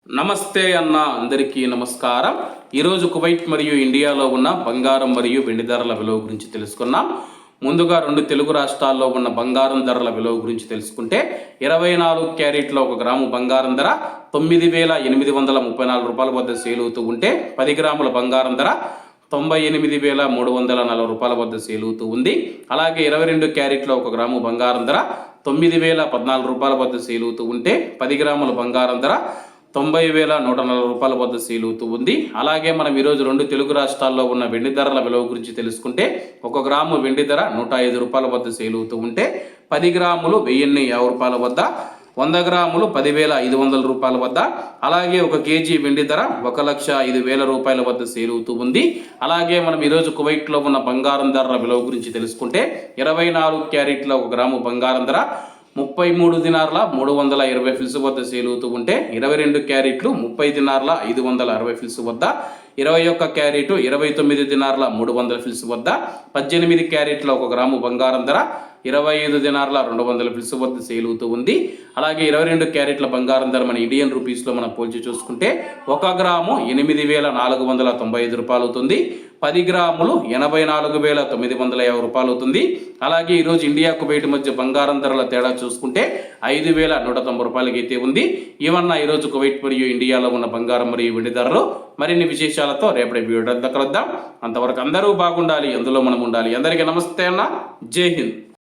నమస్తే అన్న అందరికీ నమస్కారం. ఈరోజు కువైట్ మరియు ఇండియాలో ఉన్న బంగారం మరియు వెండి ధరల విలువ గురించి తెలుసుకున్నాం. ముందుగా రెండు తెలుగు రాష్ట్రాల్లో ఉన్న బంగారం ధరల విలువ గురించి తెలుసుకుంటే 24 క్యారెట్ల 1 గ్రాము బంగారం ధర 9,834 రూపాయల వద్ద సేల్ అవుతూ ఉంటే 10 గ్రాముల బంగారం ధర 98,340 రూపాయల వద్ద సేల్ అవుతూ ఉంది. అలాగే 22 క్యారెట్ల 1 గ్రాము బంగారం ధర 9,014 రూపాయల వద్ద సేల్ అవుతూ ఉంటే 10 గ్రాముల బంగారం ధర 90,140 రూపాయల వద్ద సేల్ అవుతూ ఉంది. అలాగే మనం ఈరోజు రెండు తెలుగు రాష్ట్రాల్లో ఉన్న వెండి ధరల విలువ గురించి తెలుసుకుంటే 1 గ్రాము వెండి ధర 105 రూపాయల వద్ద సేల్ అవుతూ ఉంటే 10 గ్రాములు 1,050 రూపాయల వద్ద, 100 గ్రాములు 10,500 రూపాయల వద్ద, అలాగే 1 కేజీ వెండి ధర 1,05,000 రూపాయల వద్ద సేల్ అవుతూ ఉంది. అలాగే మనం ఈరోజు కువైట్లో ఉన్న బంగారం ధరల విలువ గురించి తెలుసుకుంటే 24 క్యారెట్ల 1 గ్రాము బంగారం ధర 33 దినార్ల 320 ఫిల్స్ వద్ద సేల్ అవుతూ ఉంటే 22 క్యారెట్లు 30 దినార్ల 560 ఫిల్స్ వద్ద, 21 క్యారెట్ 29 దినార్ల 300 ఫిల్స్ వద్ద, 18 క్యారెట్ల 1 గ్రాము బంగారం ధర 25 దినార్ల 200 ఫిల్స్ వద్ద సేల్ అవుతూ ఉంది. అలాగే 22 క్యారెట్ల బంగారం ధర మన ఇండియన్ రూపీస్లో మనం పోల్చి చూసుకుంటే 1 గ్రాము 8,495 రూపాయలు అవుతుంది. 10 గ్రాములు 84,950 రూపాయలు అవుతుంది. అలాగే ఈరోజు ఇండియా కువైట్ మధ్య బంగారం ధరల తేడా చూసుకుంటే 5,190 రూపాయలకి అయితే ఉంది. ఇవన్న ఈరోజు కువైట్ మరియు ఇండియాలో ఉన్న బంగారం మరియు వెండి ధరలు. మరిన్ని విశేషాలతో రేపటి వీడియో కలుద్దాం. అంతవరకు అందరూ బాగుండాలి, అందులో మనం ఉండాలి. అందరికీ నమస్తే అన్న, జై హింద్.